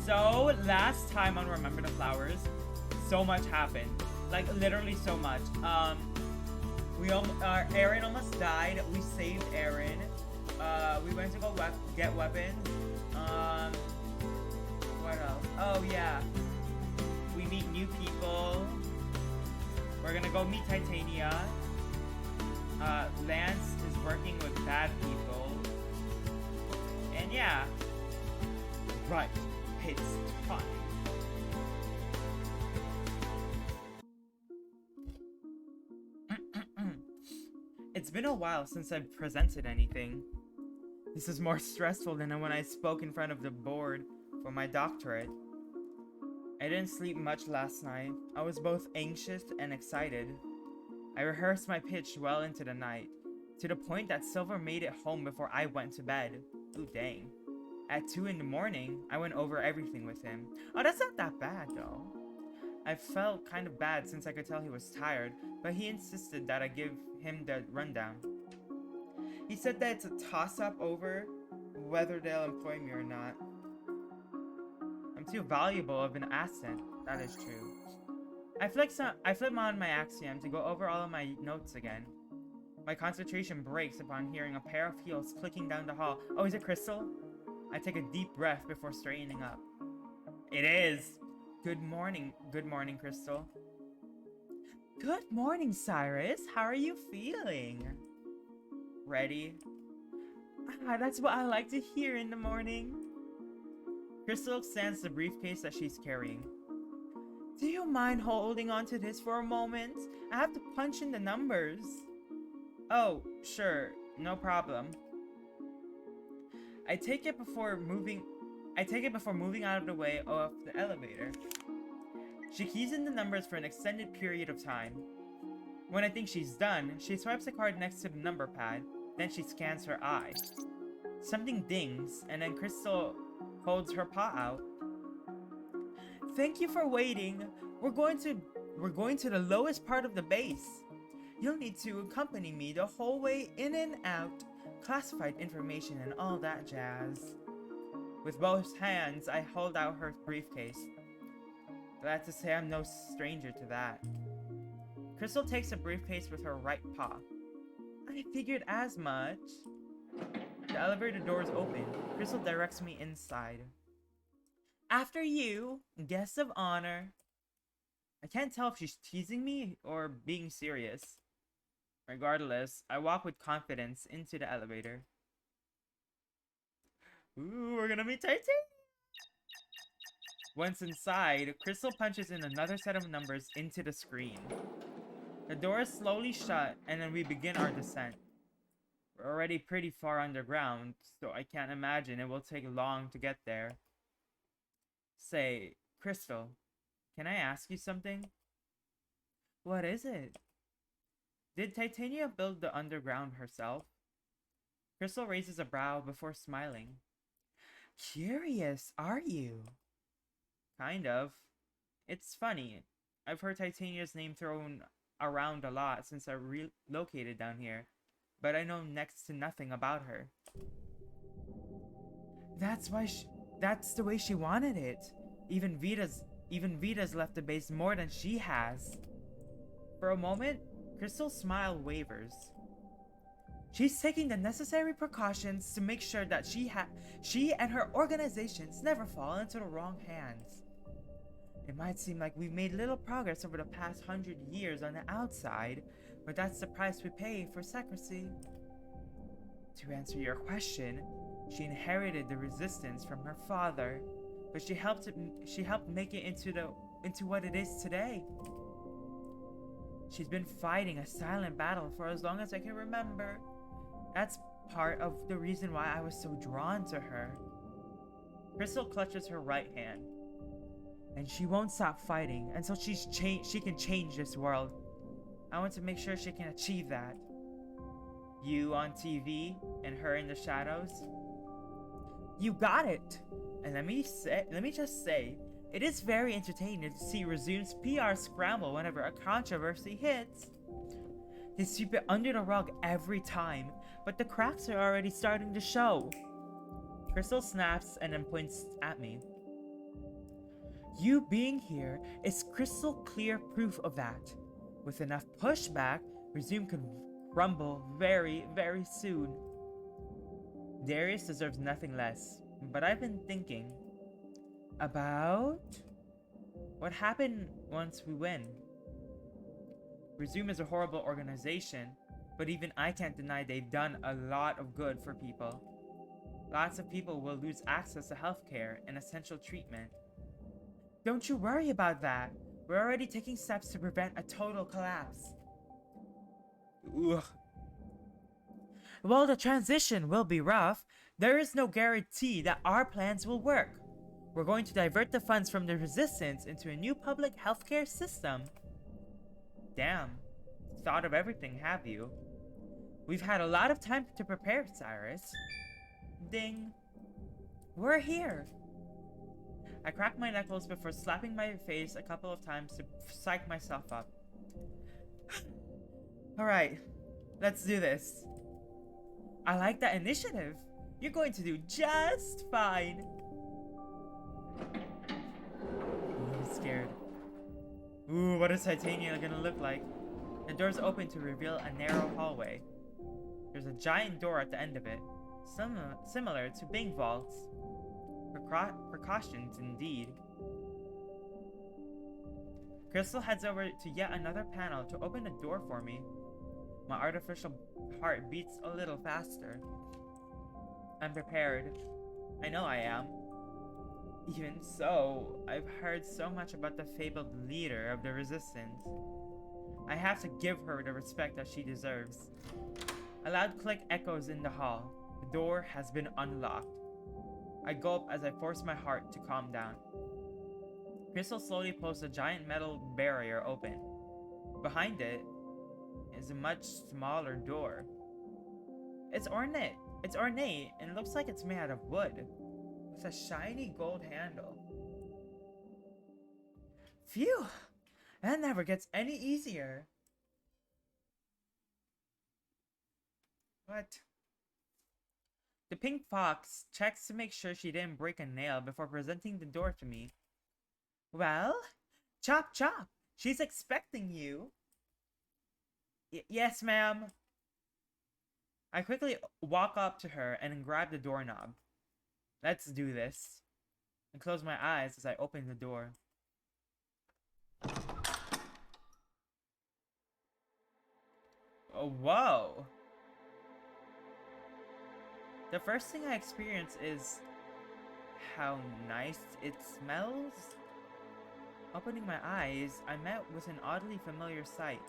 So, last time on Remember the Flowers, so much happened. Like, literally so much. Aaron almost died. We saved Aaron. We went to go get weapons. What else? Oh, yeah. We meet new people. We're gonna go meet Titania. Lance is working with bad people. And yeah. Right. It's fine. It's been a while since I've presented anything. This is more stressful than when I spoke in front of the board for my doctorate. I didn't sleep much last night. I was both anxious and excited. I rehearsed my pitch well into the night, to the point that Silver made it home before I went to bed. Ooh, dang. At 2 in the morning, I went over everything with him. Oh, that's not that bad, though. I felt kind of bad since I could tell he was tired, but he insisted that I give him the rundown. He said that it's a toss-up over whether they'll employ me or not. I'm too valuable of an asset. That is true. I flip on my Axiom to go over all of my notes again. My concentration breaks upon hearing a pair of heels clicking down the hall. Oh, is it Crystal? I take a deep breath before straightening up. It is! Good morning, Crystal. Good morning, Cyrus. How are you feeling? Ready? Ah, that's what I like to hear in the morning. Crystal extends the briefcase that she's carrying. Do you mind holding on to this for a moment? I have to punch in the numbers. Oh, sure. No problem. I take it before moving out of the way of the elevator. She keys in the numbers for an extended period of time. When I think she's done, she swipes the card next to the number pad, then she scans her eye. Something dings, and then Crystal holds her paw out. Thank you for waiting. We're going to the lowest part of the base. You'll need to accompany me the whole way in and out. Classified information and all that jazz. With both hands, I hold out her briefcase. Glad to say I'm no stranger to that. Crystal takes the briefcase with her right paw. I figured as much. The elevator doors open. Crystal directs me inside. After you, guest of honor. I can't tell if she's teasing me or being serious. Regardless, I walk with confidence into the elevator. Ooh, we're gonna meet Titania! Once inside, Crystal punches in another set of numbers into the screen. The doors slowly shut, and then we begin our descent. We're already pretty far underground, so I can't imagine it will take long to get there. Say, Crystal, can I ask you something? What is it? Did Titania build the underground herself? Crystal raises a brow before smiling. Curious, are you? Kind of. It's funny. I've heard Titania's name thrown around a lot since I relocated down here, but I know next to nothing about her. That's the way she wanted it. Even Vita's left the base more than she has. For a moment, Crystal's smile wavers. She's taking the necessary precautions to make sure that she and her organizations never fall into the wrong hands. It might seem like we've made little progress over the past 100 years on the outside, but that's the price we pay for secrecy. To answer your question, she inherited the resistance from her father, but she helped make it into what it is today. She's been fighting a silent battle for as long as I can remember. That's part of the reason why I was so drawn to her. Crystal clutches her right hand. And she won't stop fighting until she can change this world. I want to make sure she can achieve that. You on TV and her in the shadows. You got it. And let me just say, it is very entertaining to see Resume's PR scramble whenever a controversy hits. They sweep it under the rug every time, but the cracks are already starting to show. Crystal snaps and then points at me. You being here is crystal clear proof of that. With enough pushback, Resume could crumble very, very soon. Darius deserves nothing less, but I've been thinking about what happened once we win. Resume is a horrible organization, but even I can't deny they've done a lot of good for people. Lots of people will lose access to healthcare and essential treatment. Don't you worry about that. We're already taking steps to prevent a total collapse. Ugh. While the transition will be rough, there is no guarantee that our plans will work. We're going to divert the funds from the resistance into a new public healthcare system. Damn. Thought of everything, have you? We've had a lot of time to prepare, Cyrus. Ding. We're here. I cracked my knuckles before slapping my face a couple of times to psych myself up. Alright, let's do this. I like that initiative. You're going to do just fine. I'm scared. Ooh, what is Titania gonna look like? The door's open to reveal a narrow hallway. There's a giant door at the end of it, similar to bank vaults. Precautions indeed. Crystal heads over to yet another panel to open the door for me. My artificial heart beats a little faster. I'm prepared. I know I am. Even so, I've heard so much about the fabled leader of the resistance. I have to give her the respect that she deserves. A loud click echoes in the hall. The door has been unlocked. I gulp as I force my heart to calm down. Crystal slowly pulls a giant metal barrier open. Behind it is a much smaller door. It's ornate and looks like it's made out of wood, with a shiny gold handle. Phew! That never gets any easier. What? The pink fox checks to make sure she didn't break a nail before presenting the door to me. Well? Chop chop! She's expecting you! Yes, ma'am. I quickly walk up to her and grab the doorknob. Let's do this. I close my eyes as I open the door. Oh, whoa! The first thing I experience is how nice it smells. Opening my eyes, I met with an oddly familiar sight.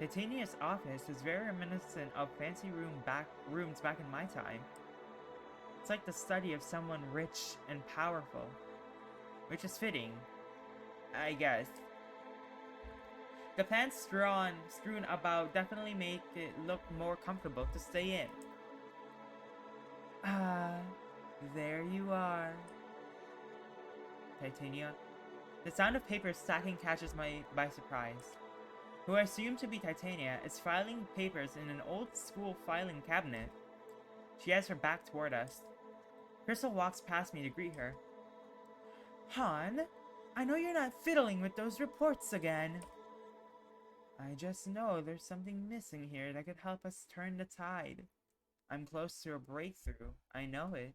Titania's office is very reminiscent of fancy rooms back in my time. It's like the study of someone rich and powerful, which is fitting, I guess. The plants strewn about definitely make it look more comfortable to stay in. Ah, there you are. Titania. The sound of paper stacking catches me by surprise. Who I assume to be Titania is filing papers in an old-school filing cabinet. She has her back toward us. Crystal walks past me to greet her. Han, I know you're not fiddling with those reports again. I just know there's something missing here that could help us turn the tide. I'm close to a breakthrough. I know it.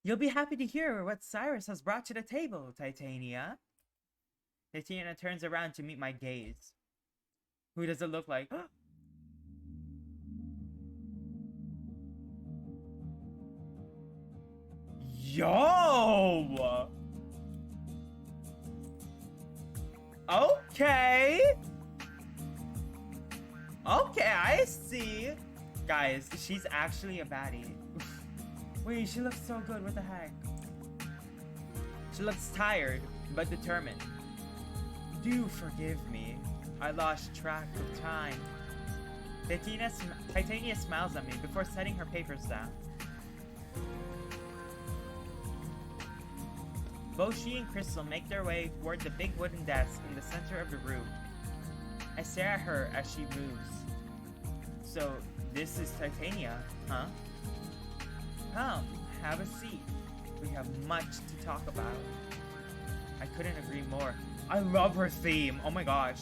You'll be happy to hear what Cyrus has brought to the table, Titania. Titania turns around to meet my gaze. Who does it look like? Yo! Okay! Okay, I see. Guys, she's actually a baddie. Wait, she looks so good, what the heck? She looks tired, but determined. Do forgive me. I lost track of time. Titania smiles at me before setting her papers down. Both she and Crystal make their way toward the big wooden desk in the center of the room. I stare at her as she moves. So, this is Titania, huh? Come, have a seat. We have much to talk about. I couldn't agree more. I love her theme. Oh my gosh.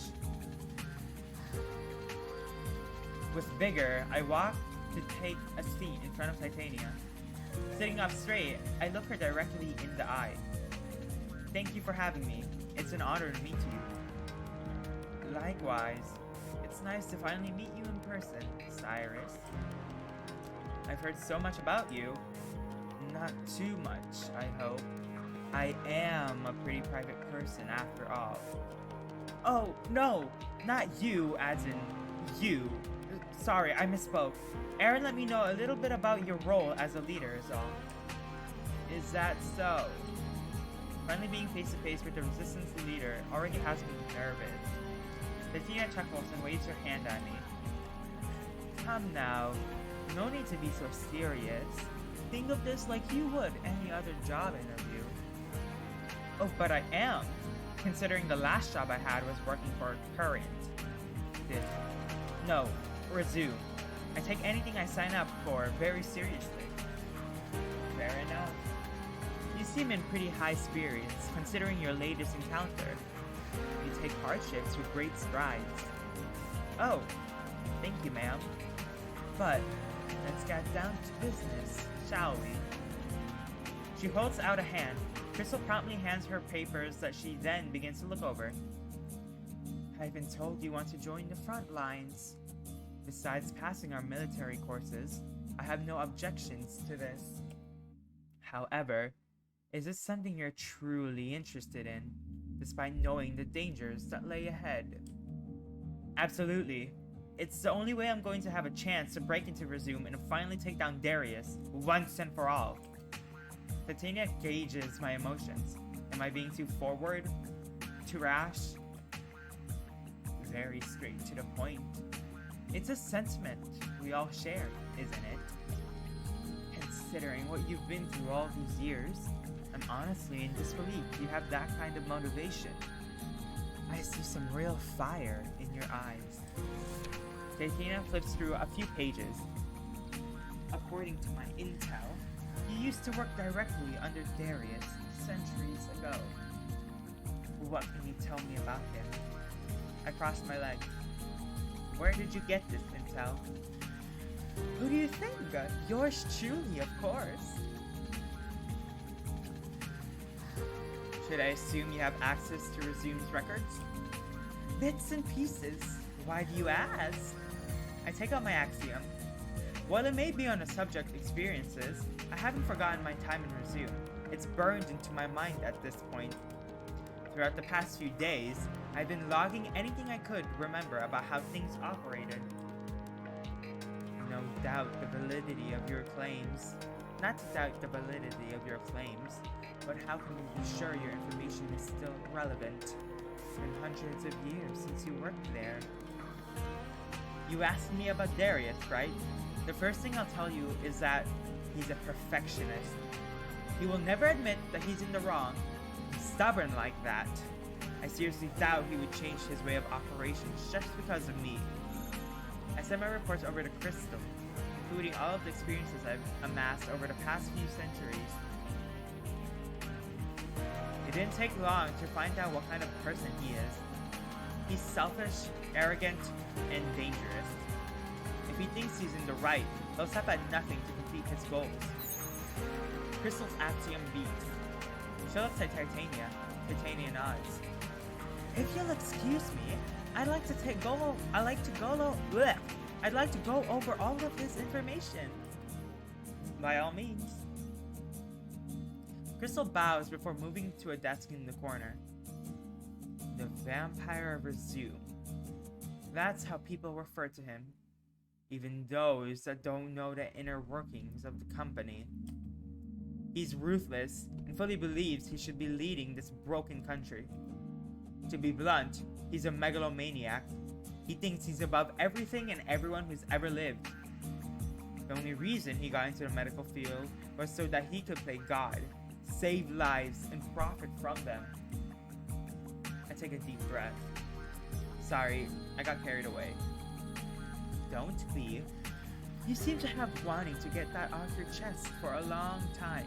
With vigor, I walk to take a seat in front of Titania. Sitting up straight, I look her directly in the eye. Thank you for having me. It's an honor to meet you. Likewise. It's nice to finally meet you in person, Cyrus. I've heard so much about you. Not too much, I hope. I am a pretty private person after all. Oh, no! Not you, as in you. Sorry, I misspoke. Aaron let me know a little bit about your role as a leader is all. Is that so? Finally being face to face with the resistance leader already has me nervous. Titania chuckles and waves her hand at me. Come now, no need to be so serious. Think of this like you would any other job interview. Oh, but I am, considering the last job I had was working for Current. No, resume. I take anything I sign up for very seriously. Fair enough. You seem in pretty high spirits, considering your latest encounter. You take hardships with great strides. Oh, thank you, ma'am. But, let's get down to business, shall we? She holds out a hand. Crystal promptly hands her papers that she then begins to look over. I've been told you want to join the front lines. Besides passing our military courses, I have no objections to this. However, is this something you're truly interested in, despite knowing the dangers that lay ahead? Absolutely. It's the only way I'm going to have a chance to break into Resume and finally take down Darius, once and for all. Titania gauges my emotions. Am I being too forward? Too rash? Very straight to the point. It's a sentiment we all share, isn't it? Considering what you've been through all these years, I'm honestly in disbelief you have that kind of motivation. I see some real fire in your eyes. Titania flips through a few pages. According to my intel, you used to work directly under Darius centuries ago. What can you tell me about him? I crossed my legs. Where did you get this intel? Who do you think? Yours truly, of course. Should I assume you have access to Resume's records? Bits and pieces. Why do you ask? I take out my axiom. While it may be on the subject experiences, I haven't forgotten my time in Resume. It's burned into my mind at this point. Throughout the past few days, I've been logging anything I could remember about how things operated. No doubt the validity of your claims. Not to doubt the validity of your claims, but how can we be sure your information is still relevant? It's been hundreds of years since you worked there. You asked me about Darius, right? The first thing I'll tell you is that he's a perfectionist. He will never admit that he's in the wrong. He's stubborn like that. I seriously doubt he would change his way of operations just because of me. I sent my reports over to Crystal, including all of the experiences I've amassed over the past few centuries. It didn't take long to find out what kind of person he is. He's selfish, arrogant, and dangerous. If he thinks he's in the right, he'll stop at nothing to complete his goals. Crystal's axiom beat. She looks at Titania. Titania nods. If you'll excuse me, I'd like to go over all of this information. By all means. Crystal bows before moving to a desk in the corner. The Vampire of Resume. That's how people refer to him. Even those that don't know the inner workings of the company. He's ruthless and fully believes he should be leading this broken country. To be blunt, he's a megalomaniac. He thinks he's above everything and everyone who's ever lived. The only reason he got into the medical field was so that he could play God, save lives, and profit from them. I take a deep breath. Sorry, I got carried away. Don't be. You seem to have wanting to get that off your chest for a long time.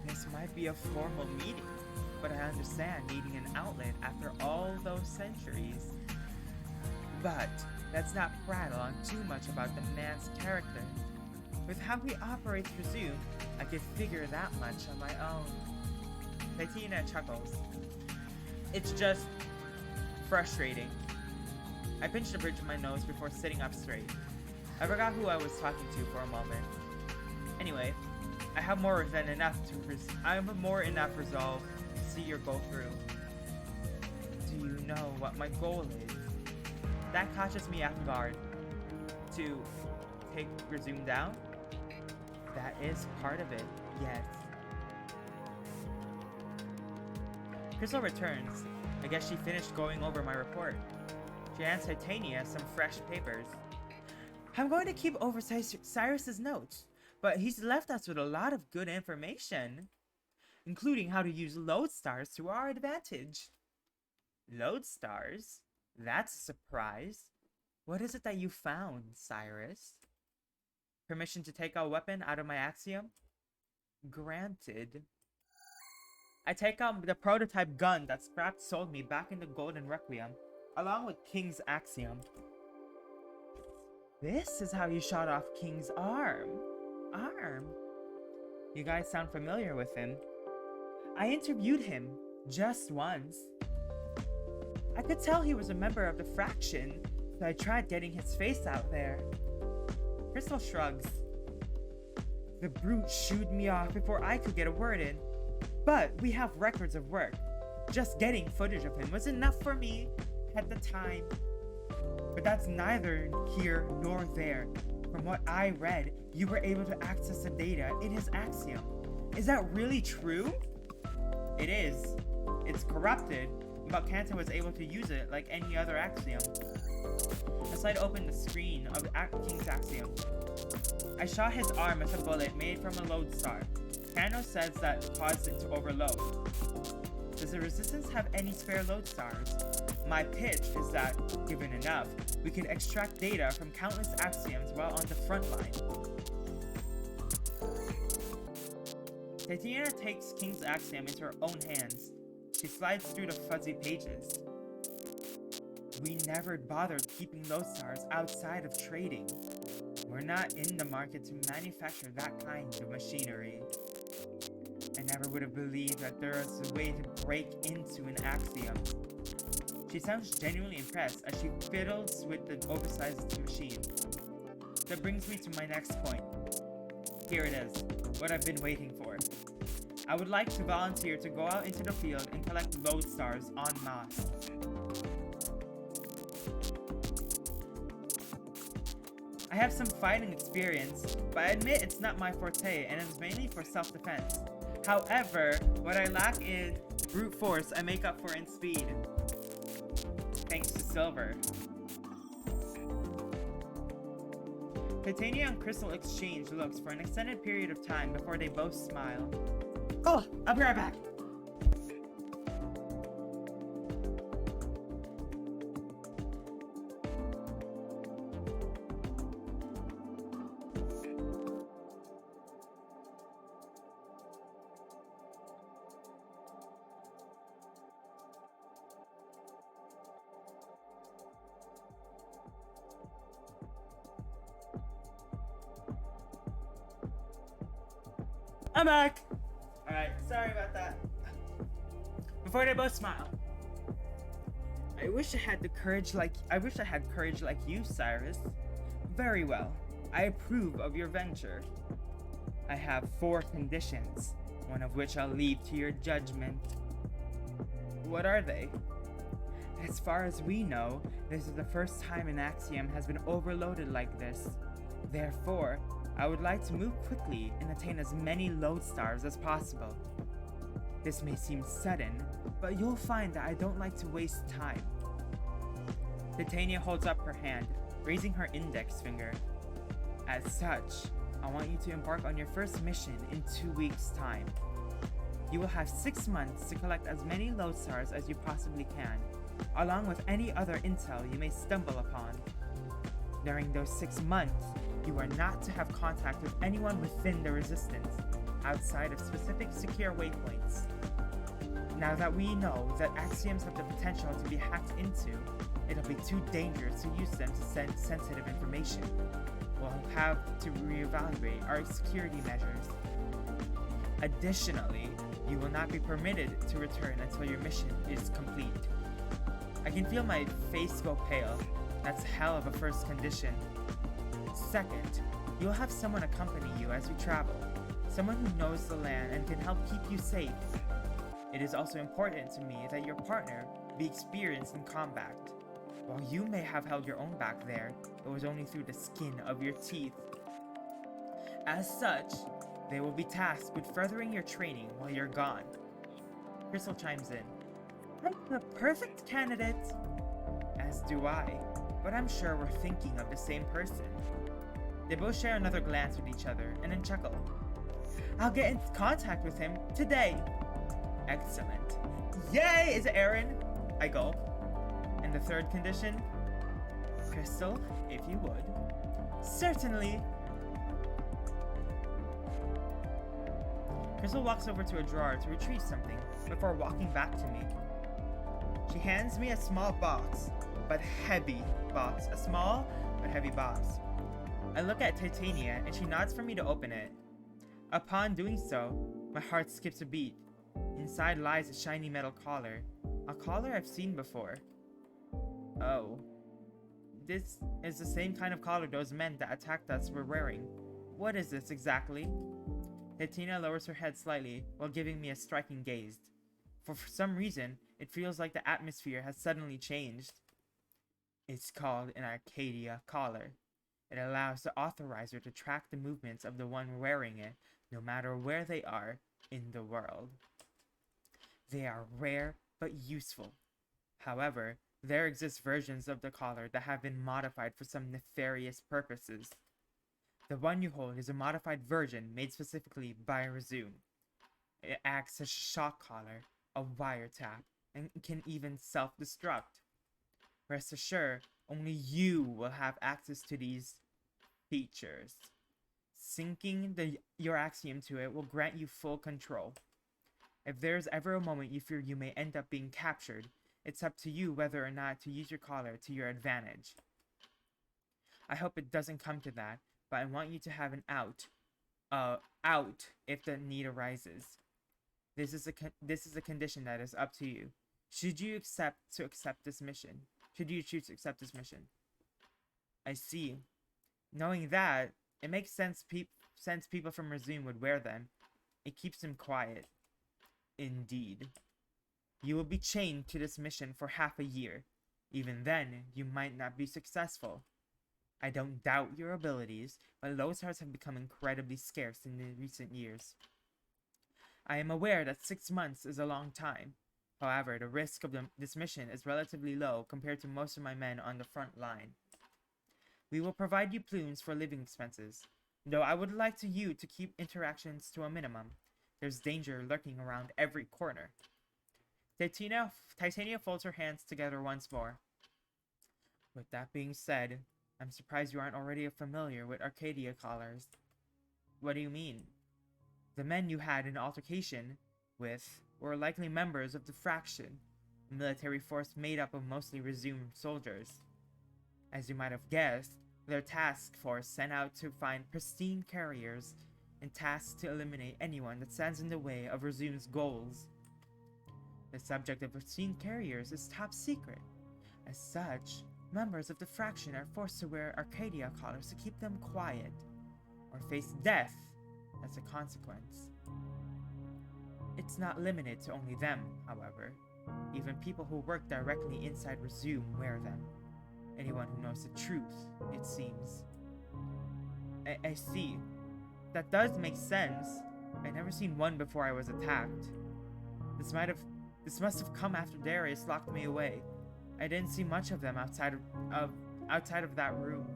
This might be a formal meeting, but I understand needing an outlet after all those centuries. But let's not prattle on too much about the man's character. With how he operates Resume, I could figure that much on my own. Titania chuckles. It's just frustrating. I pinched the bridge of my nose before sitting up straight. I forgot who I was talking to for a moment. Anyway, I have more than enough resolve to see your goal through. Do you know what my goal is? That catches me off guard. To take Resume down? That is part of it, yes. Crystal returns. I guess she finished going over my report. She hands Titania some fresh papers. I'm going to keep oversight Cyrus's notes, but he's left us with a lot of good information, including how to use lodestars to our advantage. Lodestars? That's a surprise. What is it that you found, Cyrus? Permission to take a weapon out of my axiom? Granted. I take out the prototype gun that Scrap sold me back in the Golden Requiem, along with King's axiom. This is how you shot off King's arm. You guys sound familiar with him. I interviewed him just once. I could tell he was a member of the Fraction, so I tried getting his face out there. Crystal shrugs. The brute shooed me off before I could get a word in. But we have records of work. Just getting footage of him was enough for me at the time. But that's neither here nor there. From what I read, you were able to access the data in his axiom. Is that really true? It is. It's corrupted, but Kanta was able to use it like any other axiom. I slide open the screen of King's axiom. I shot his arm with a bullet made from a lodestar. Kano says that caused it to overload. Does the Resistance have any spare lodestars? My pitch is that, given enough, we can extract data from countless axioms while on the front line. Titania takes King's axiom into her own hands. She slides through the fuzzy pages. We never bothered keeping lodestars outside of trading. We're not in the market to manufacture that kind of machinery. I never would have believed that there was a way to break into an axiom. She sounds genuinely impressed as she fiddles with the oversized machine. That brings me to my next point. Here it is, what I've been waiting for. I would like to volunteer to go out into the field and collect lodestars en masse. I have some fighting experience, but I admit it's not my forte and it's mainly for self-defense. However, what I lack in brute force, I make up for in speed. Thanks to Silver. Titania and Crystal exchange looks for an extended period of time before they both smile. Oh, I'll be right back. I'm back! Alright, sorry about that. Before they both smile. I wish I had courage like you, Cyrus. Very well. I approve of your venture. I have 4 conditions, one of which I'll leave to your judgment. What are they? As far as we know, this is the first time an axiom has been overloaded like this. Therefore, I would like to move quickly and attain as many lodestars as possible. This may seem sudden, but you'll find that I don't like to waste time. Titania holds up her hand, raising her index finger. As such, I want you to embark on your first mission in 2 weeks' time. You will have 6 months to collect as many lodestars as you possibly can, along with any other intel you may stumble upon. During those 6 months, you are not to have contact with anyone within the Resistance, outside of specific secure waypoints. Now that we know that axioms have the potential to be hacked into, it'll be too dangerous to use them to send sensitive information. We'll have to reevaluate our security measures. Additionally, you will not be permitted to return until your mission is complete. I can feel my face go pale. That's hell of a first condition. Second, you'll have someone accompany you as you travel. Someone who knows the land and can help keep you safe. It is also important to me that your partner be experienced in combat. While you may have held your own back there, it was only through the skin of your teeth. As such, they will be tasked with furthering your training while you're gone. Crystal chimes in. I'm the perfect candidate! As do I, but I'm sure we're thinking of the same person. They both share another glance with each other and then chuckle. I'll get in contact with him today! Excellent. Yay! Is it Aaron? I gulp. And the third condition? Crystal, if you would. Certainly! Crystal walks over to a drawer to retrieve something before walking back to me. She hands me a small box, but heavy box. A small but heavy box. I look at Titania and she nods for me to open it. Upon doing so, my heart skips a beat. Inside lies a shiny metal collar. A collar I've seen before. Oh. This is the same kind of collar those men that attacked us were wearing. What is this exactly? Titania lowers her head slightly while giving me a striking gaze. For some reason, it feels like the atmosphere has suddenly changed. It's called an Arcadia collar. It allows the authorizer to track the movements of the one wearing it, no matter where they are in the world. They are rare but useful. However, there exist versions of the collar that have been modified for some nefarious purposes. The one you hold is a modified version made specifically by Resume. It acts as a shock collar, a wiretap, and can even self-destruct. Rest assured, only you will have access to these features. Syncing your axiom to it will grant you full control. If there's ever a moment you fear you may end up being captured, it's up to you whether or not to use your collar to your advantage. I hope it doesn't come to that, but I want you to have an out if the need arises. This is a condition that is up to you. Should you choose to accept this mission? I see. Knowing that, it makes sense people from Resume would wear them. It keeps them quiet. Indeed. You will be chained to this mission for half a year. Even then, you might not be successful. I don't doubt your abilities, but Losars have become incredibly scarce in the recent years. I am aware that 6 months is a long time. However, the risk of this mission is relatively low compared to most of my men on the front line. We will provide you plumes for living expenses, though I would like you to keep interactions to a minimum. There's danger lurking around every corner. Titania folds her hands together once more. With that being said, I'm surprised you aren't already familiar with Arcadia collars. What do you mean? The men you had an altercation with were likely members of the Fraction, a military force made up of mostly Resumed soldiers. As you might have guessed, their task force sent out to find pristine carriers and tasked to eliminate anyone that stands in the way of Resume's goals. The subject of pristine carriers is top secret. As such, members of the Fraction are forced to wear Arcadia collars to keep them quiet, or face death as a consequence. It's not limited to only them, however. Even people who work directly inside Resume wear them. Anyone who knows the truth, it seems. I see. That does make sense. I never seen one before I was attacked. This must have come after Darius locked me away. I didn't see much of them outside of that room.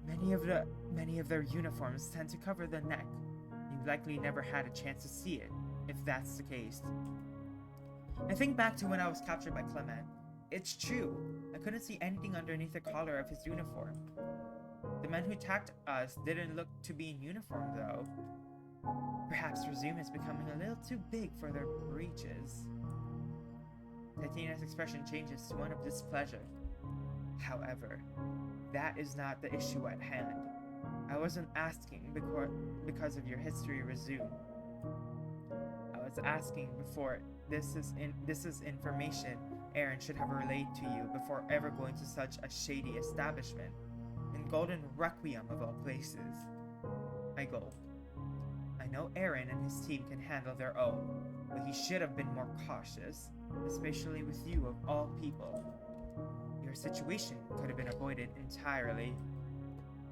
Many of their uniforms tend to cover the neck. You likely never had a chance to see it, if that's the case. I think back to when I was captured by Clement. It's true. I couldn't see anything underneath the collar of his uniform. The men who attacked us didn't look to be in uniform, though. Perhaps This resume is becoming a little too big for their breeches. Titania's expression changes to one of displeasure. However, that is not the issue at hand. I wasn't asking because of your history resume. I was asking before this is information Aaron should have relayed to you before ever going to such a shady establishment. In Golden Requiem of all places. I gulp. I know Aaron and his team can handle their own, but he should have been more cautious, especially with you of all people. Your situation could have been avoided entirely.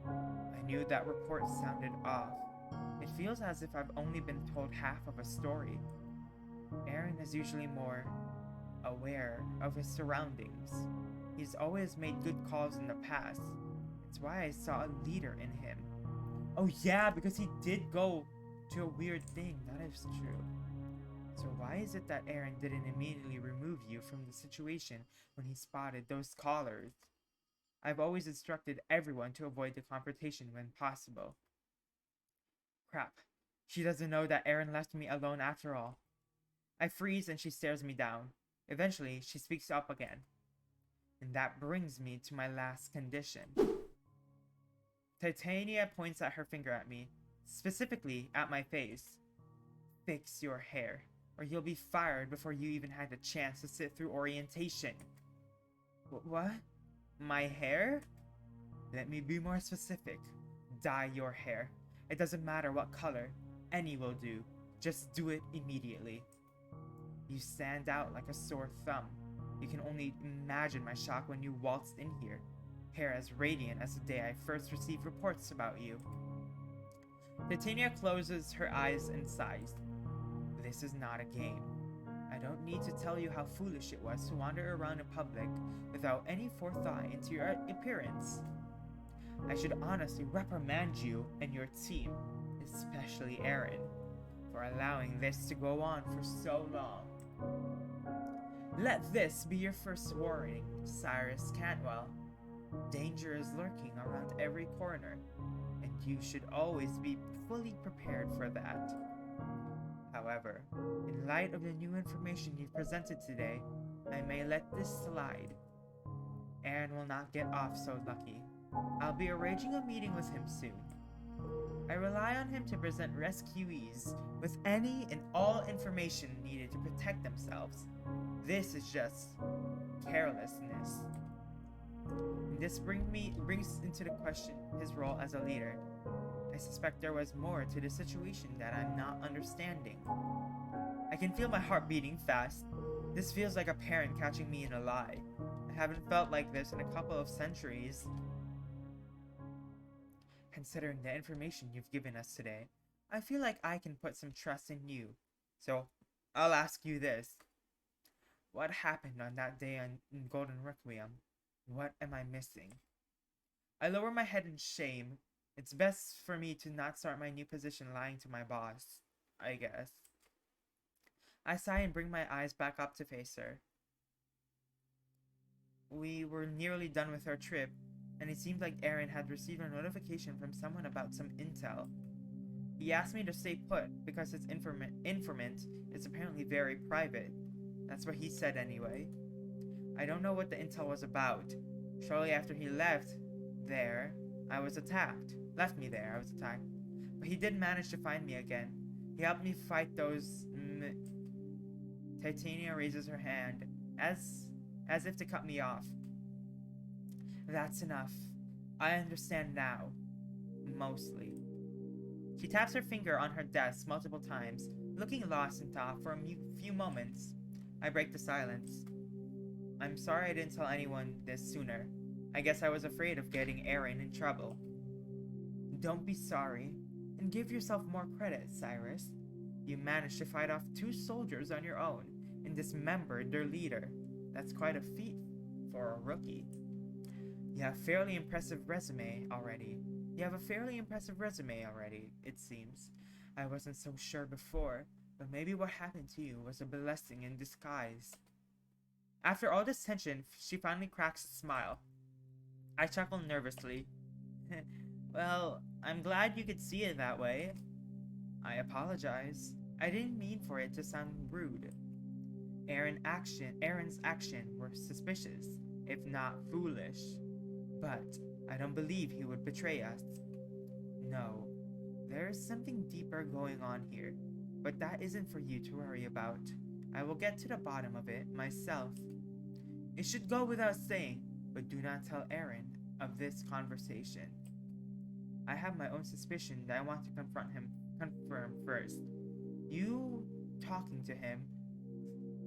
I knew that report sounded off. It feels as if I've only been told half of a story. Aaron is usually more aware of his surroundings. He's always made good calls in the past. It's why I saw a leader in him. Oh yeah, because he did go to a weird thing. That is true. So why is it that Aaron didn't immediately remove you from the situation when he spotted those callers? I've always instructed everyone to avoid the confrontation when possible. Crap. She doesn't know that Aaron left me alone after all. I freeze and she stares me down. Eventually, she speaks up again. And that brings me to my last condition. Titania points at her finger at me, specifically at my face. Fix your hair, or you'll be fired before you even had the chance to sit through orientation. What? My hair? Let me be more specific. Dye your hair. It doesn't matter what color. Any will do. Just do it immediately. You stand out like a sore thumb. You can only imagine my shock when you waltzed in here. Hair as radiant as the day I first received reports about you. Titania closes her eyes and sighs. This is not a game. I don't need to tell you how foolish it was to wander around in public without any forethought into your appearance. I should honestly reprimand you and your team, especially Aaron, for allowing this to go on for so long. Let this be your first warning, Cyrus Cantwell. Danger is lurking around every corner, and you should always be fully prepared for that. However, in light of the new information you've presented today, I may let this slide. Aaron will not get off so lucky. I'll be arranging a meeting with him soon. I rely on him to present rescuees with any and all information needed to protect themselves. This is just carelessness. And this brings into the question his role as a leader. I suspect there was more to the situation that I'm not understanding. I can feel my heart beating fast. This feels like a parent catching me in a lie. I haven't felt like this in a couple of centuries. Considering the information you've given us today, I feel like I can put some trust in you. So, I'll ask you this. What happened on that day in Golden Requiem? What am I missing? I lower my head in shame. It's best for me to not start my new position lying to my boss, I guess. I sigh and bring my eyes back up to face her. We were nearly done with our trip, and it seemed like Aaron had received a notification from someone about some intel. He asked me to stay put because his informant is apparently very private. That's what he said anyway. I don't know what the intel was about. Shortly after he left there, I was attacked. Left me there, I was attacked. But he did manage to find me again. He helped me fight those... Titania raises her hand, as if to cut me off. That's enough. I understand now. Mostly. She taps her finger on her desk multiple times, looking lost in thought for a few moments. I break the silence. I'm sorry I didn't tell anyone this sooner. I guess I was afraid of getting Aaron in trouble. Don't be sorry, and give yourself more credit, Cyrus. You managed to fight off 2 soldiers on your own, and dismembered their leader. That's quite a feat for a rookie. You have a fairly impressive resume already, it seems. I wasn't so sure before, but maybe what happened to you was a blessing in disguise. After all this tension, she finally cracks a smile. I chuckle nervously. Well, I'm glad you could see it that way. I apologize. I didn't mean for it to sound rude. Aaron's action were suspicious, if not foolish. But I don't believe he would betray us. No, there is something deeper going on here, but that isn't for you to worry about. I will get to the bottom of it myself. It should go without saying, but do not tell Aaron of this conversation. I have my own suspicion that I want to confirm first. You talking to him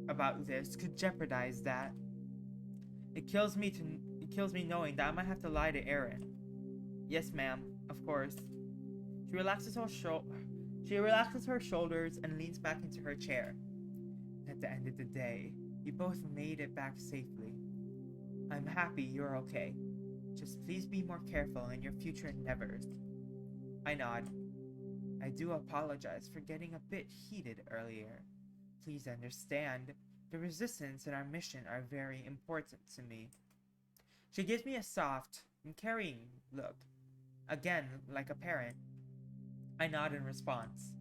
about this could jeopardize that. It kills me knowing that I might have to lie to Aaron. Yes, ma'am, of course. She relaxes her shoulders and leans back into her chair. At the end of the day, you both made it back safely. I'm happy you're okay. Just please be more careful in your future endeavors. I nod. I do apologize for getting a bit heated earlier. Please understand, the resistance and our mission are very important to me. She gives me a soft and caring look, again like a parent. I nod in response.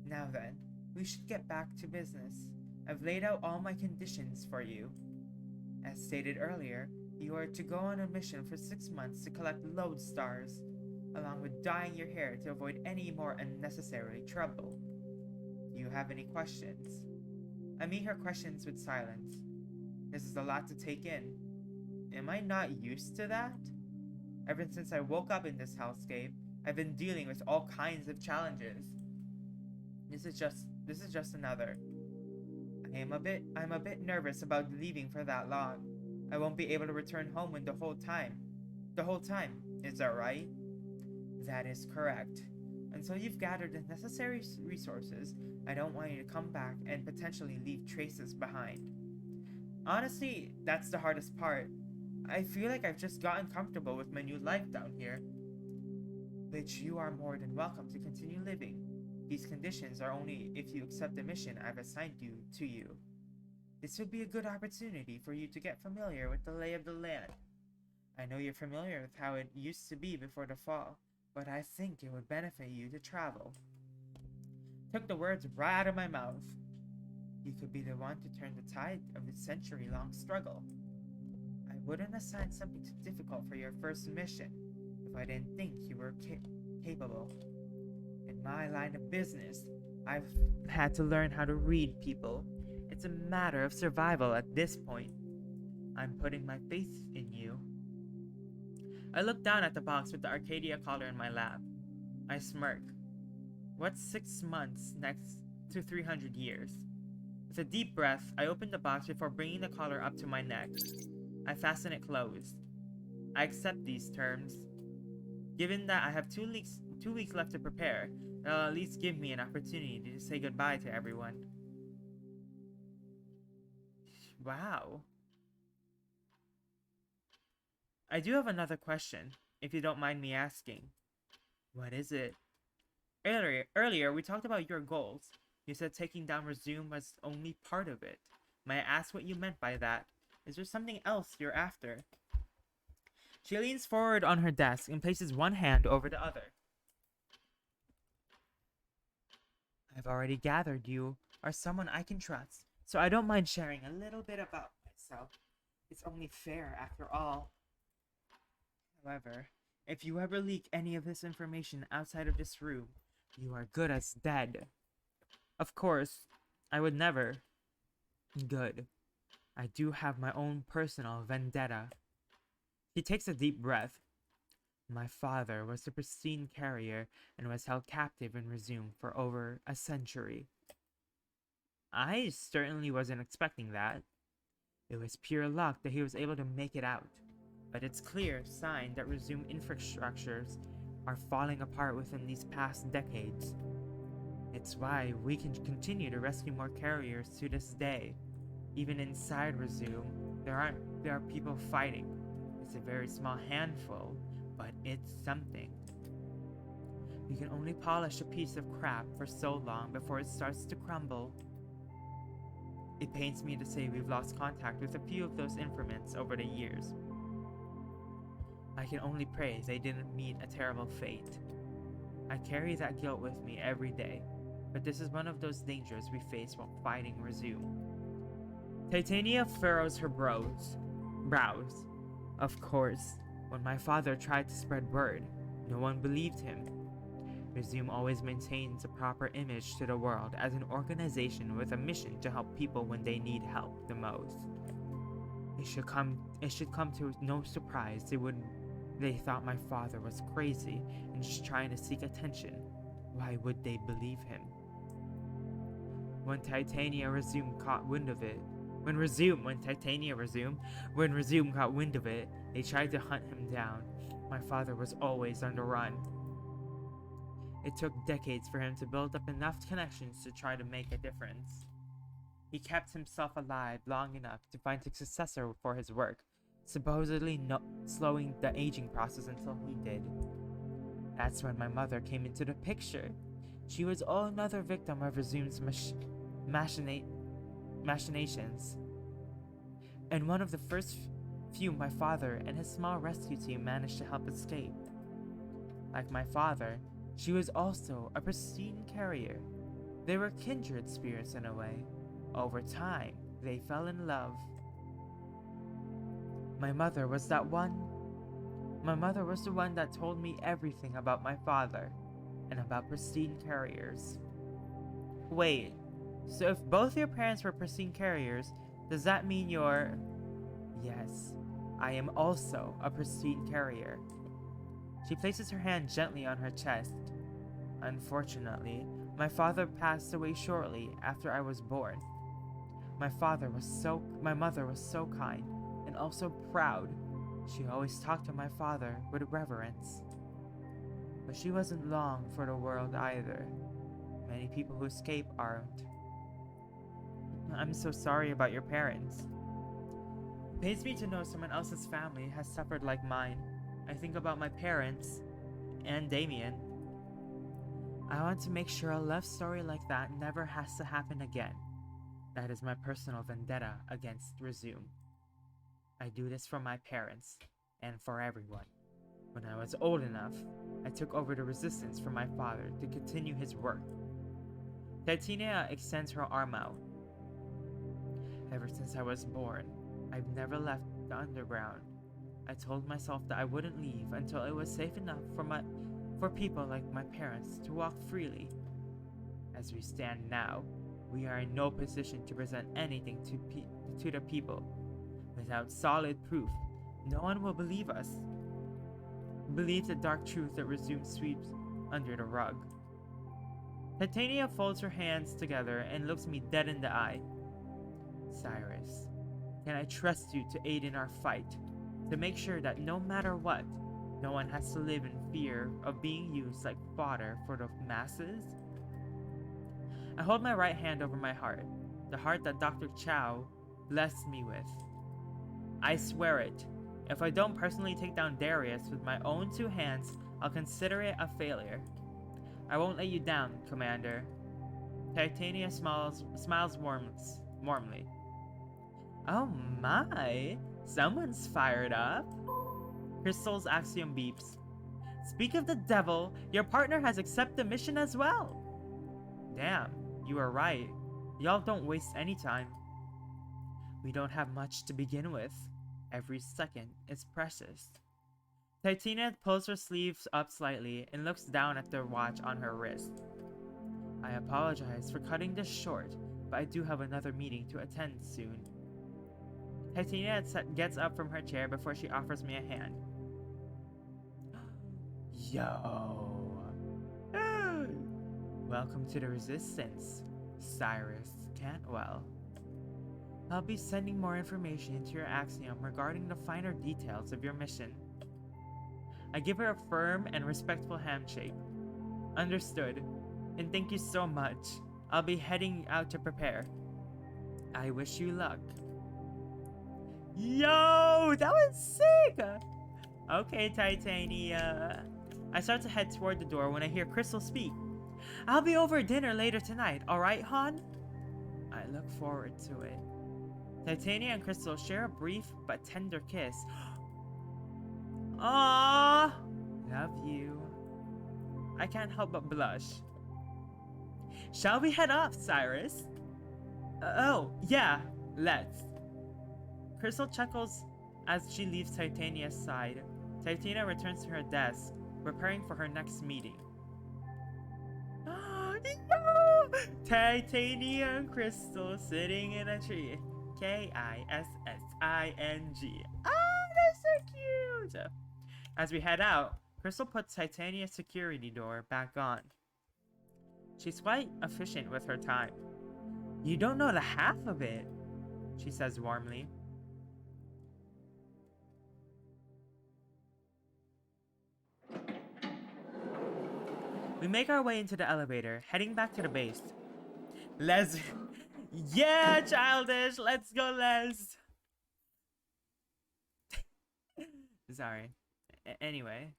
Now then, we should get back to business. I've laid out all my conditions for you. As stated earlier, you are to go on a mission for 6 months to collect lodestars, along with dyeing your hair to avoid any more unnecessary trouble. Do you have any questions? I meet her questions with silence. This is a lot to take in. Am I not used to that? Ever since I woke up in this hellscape, I've been dealing with all kinds of challenges. This is just another. I'm a bit nervous about leaving for that long. I won't be able to return home in the whole time. Is that right? That is correct. Until you've gathered the necessary resources, I don't want you to come back and potentially leave traces behind. Honestly, that's the hardest part. I feel like I've just gotten comfortable with my new life down here. Which you are more than welcome to continue living. These conditions are only if you accept the mission I've assigned to you. This would be a good opportunity for you to get familiar with the lay of the land. I know you're familiar with how it used to be before the fall, but I think it would benefit you to travel. Took the words right out of my mouth. You could be the one to turn the tide of this century-long struggle. I wouldn't assign something too difficult for your first mission if I didn't think you were capable. In my line of business, I've had to learn how to read people. It's a matter of survival at this point. I'm putting my faith in you. I look down at the box with the Arcadia collar in my lap. I smirk. What's 6 months next to 300 years? With a deep breath, I open the box before bringing the collar up to my neck. I fasten it closed. I accept these terms. Given that I have 2 weeks left to prepare, that'll at least give me an opportunity to say goodbye to everyone. Wow. I do have another question, if you don't mind me asking. What is it? Earlier, we talked about your goals. You said taking down Resume was only part of it. May I ask what you meant by that? Is there something else you're after? She leans forward on her desk and places one hand over the other. I've already gathered you are someone I can trust, so I don't mind sharing a little bit about myself. It's only fair after all. However, if you ever leak any of this information outside of this room, you are good as dead. Of course, I would never. Good. I do have my own personal vendetta. He takes a deep breath. My father was the pristine carrier and was held captive in Resume for over a century. I certainly wasn't expecting that. It was pure luck that he was able to make it out, but it's clear sign that Resume infrastructures are falling apart within these past decades. It's why we can continue to rescue more carriers to this day. Even inside Resume, there are people fighting. It's a very small handful, but it's something. You can only polish a piece of crap for so long before it starts to crumble. It pains me to say we've lost contact with a few of those informants over the years. I can only pray they didn't meet a terrible fate. I carry that guilt with me every day, but this is one of those dangers we face while fighting Resume. Titania furrows her brows. Of course, when my father tried to spread word, no one believed him. Resume always maintains a proper image to the world as an organization with a mission to help people when they need help the most. It should come to no surprise they thought my father was crazy and just trying to seek attention. Why would they believe him? When Resume caught wind of it, they tried to hunt him down. My father was always on the run. It took decades for him to build up enough connections to try to make a difference. He kept himself alive long enough to find a successor for his work, supposedly slowing the aging process until he did. That's when my mother came into the picture. She was another victim of Resume's machinations, and one of the first few my father and his small rescue team managed to help escape. Like my father, she was also a pristine carrier. They were kindred spirits in a way. Over time, they fell in love. My mother was the one that told me everything about my father and about pristine carriers. Wait, so if both your parents were pristine carriers, does that mean you're... Yes, I am also a pristine carrier. She places her hand gently on her chest. Unfortunately, my father passed away shortly after I was born. My mother was so kind and also proud. She always talked to my father with reverence. But she wasn't long for the world either. Many people who escape aren't. I'm so sorry about your parents. It pains me to know someone else's family has suffered like mine. I think about my parents and Damien. I want to make sure a love story like that never has to happen again. That is my personal vendetta against Resume. I do this for my parents and for everyone. When I was old enough, I took over the resistance from my father to continue his work. Titania extends her arm out. Ever since I was born, I've never left the underground. I told myself that I wouldn't leave until it was safe enough for people like my parents to walk freely. As we stand now, we are in no position to present anything to the people. Without solid proof, no one will believe us. Believe the dark truth that Resume sweeps under the rug. Titania folds her hands together and looks me dead in the eye. Cyrus, can I trust you to aid in our fight? To make sure that no matter what, no one has to live in fear of being used like fodder for the masses? I hold my right hand over my heart, the heart that Dr. Chow blessed me with. I swear it. If I don't personally take down Darius with my own two hands, I'll consider it a failure. I won't let you down, Commander. Titania smiles warmly. Oh my, someone's fired up. Crystal's axiom beeps. Speak of the devil, your partner has accepted the mission as well. Damn, you are right. Y'all don't waste any time. We don't have much to begin with. Every second is precious. Titania pulls her sleeves up slightly and looks down at the watch on her wrist. I apologize for cutting this short, but I do have another meeting to attend soon. Titania gets up from her chair before she offers me a hand. Yo! Welcome to the Resistance, Cyrus Cantwell. I'll be sending more information into your axiom regarding the finer details of your mission. I give her a firm and respectful handshake. Understood, and thank you so much. I'll be heading out to prepare. I wish you luck. Yo, that was sick! Okay, Titania. I start to head toward the door when I hear Crystal speak. I'll be over dinner later tonight, alright, hon? I look forward to it. Titania and Crystal share a brief but tender kiss. Aww! Love you. I can't help but blush. Shall we head off, Cyrus? Oh, yeah, let's. Crystal chuckles as she leaves Titania's side. Titania returns to her desk, preparing for her next meeting. No! Titania and Crystal sitting in a tree. Kissing. That's so cute! As we head out, Crystal puts Titania's security door back on. She's quite efficient with her time. You don't know the half of it, she says warmly. We make our way into the elevator, heading back to the base. Les. Yeah, childish! Let's go, Les! Sorry. Anyway.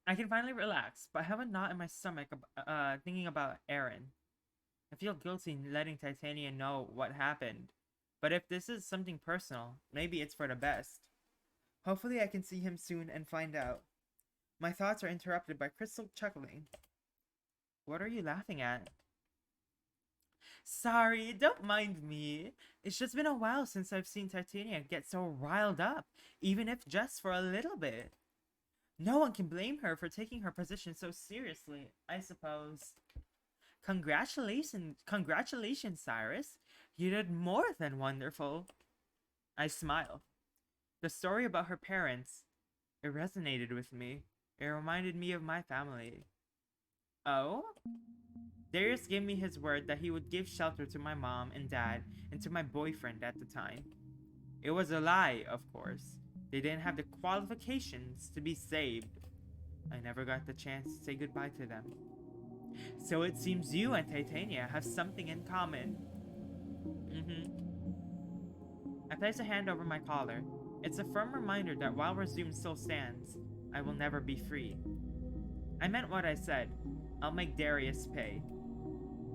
I can finally relax, but I have a knot in my stomach thinking about Aaron. I feel guilty letting Titania know what happened. But if this is something personal, maybe it's for the best. Hopefully I can see him soon and find out. My thoughts are interrupted by Crystal chuckling. What are you laughing at? Sorry, don't mind me. It's just been a while since I've seen Titania get so riled up, even if just for a little bit. No one can blame her for taking her position so seriously, I suppose. Congratulations, Cyrus. You did more than wonderful. I smile. The story about her parents, it resonated with me. It reminded me of my family. Oh? Darius gave me his word that he would give shelter to my mom and dad and to my boyfriend at the time. It was a lie, of course. They didn't have the qualifications to be saved. I never got the chance to say goodbye to them. So it seems you and Titania have something in common. I place a hand over my collar. It's a firm reminder that while Resume still stands, I will never be free. I meant what I said. I'll make Darius pay.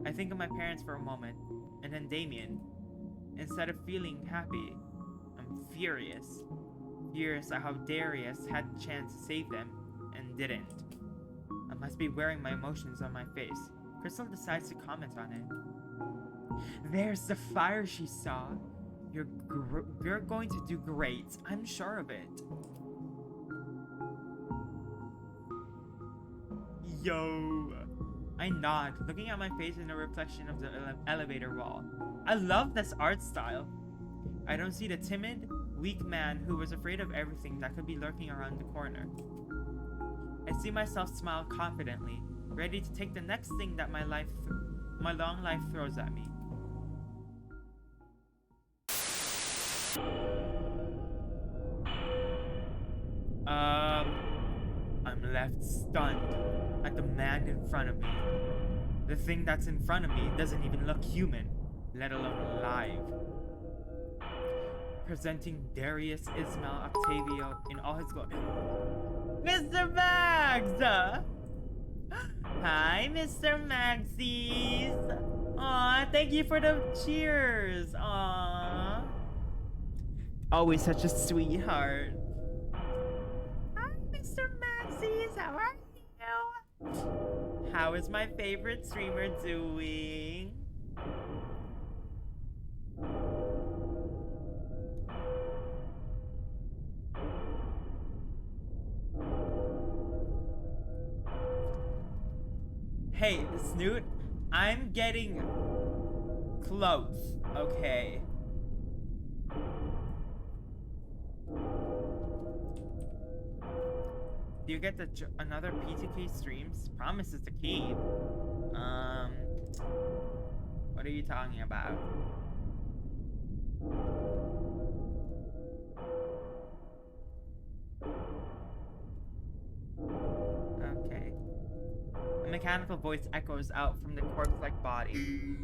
I think of my parents for a moment, and then Damien. Instead of feeling happy, I'm furious. Furious at how Darius had the chance to save them, and didn't. I must be wearing my emotions on my face. Crystal decides to comment on it. There's the fire she saw. You're going to do great. I'm sure of it. Yo. I nod, looking at my face in the reflection of the elevator wall. I love this art style. I don't see the timid, weak man who was afraid of everything that could be lurking around the corner. I see myself smile confidently, ready to take the next thing that my long life throws at me. I'm left stunned at the man in front of me. The thing that's in front of me doesn't even look human, let alone alive. Presenting Darius Ismail Octavio in all his glory. Mr. Mags! Hi, Mr. Magsies! Aw, thank you for the cheers! Aw. Always such a sweetheart. Hi, Mr. Magsies! How are you? How is my favorite streamer doing? Hey, Snoot, I'm getting close, okay? Do you get another PTK streams? Promise is the key. What are you talking about? Okay. A mechanical voice echoes out from the corpse-like body.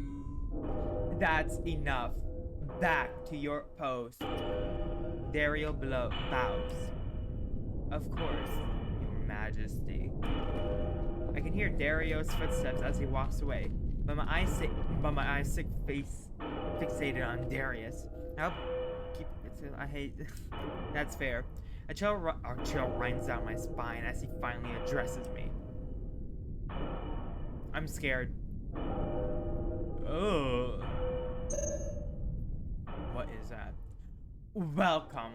That's enough. Back to your post. Dario bows. Of course, Your Majesty. I can hear Dario's footsteps as he walks away, but my eyes fixated on Darius. I'll keep it till I hate. That's fair. A chill runs down my spine as he finally addresses me. I'm scared. Ugh. What is that? Welcome.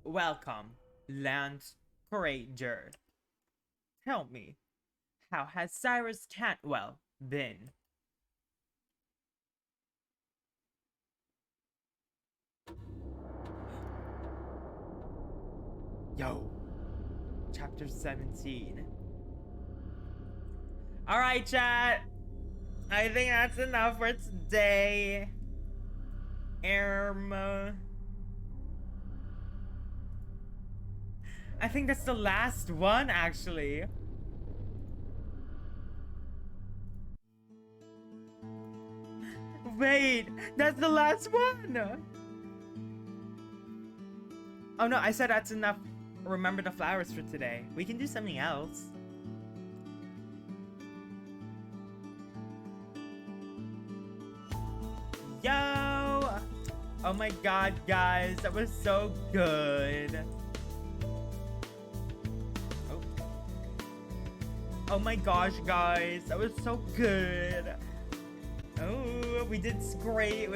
Welcome, Lance Courager. Tell me, how has Cyrus Cantwell been? Yo. Chapter 17. Alright, chat. I think that's enough for today. I think that's the last one, actually. Wait, that's the last one. Oh no, I said that's enough. Remember the flowers for today. We can do something else. Yo! Oh my god, guys, that was so good. Oh my gosh, guys, that was so good. Oh, we did great with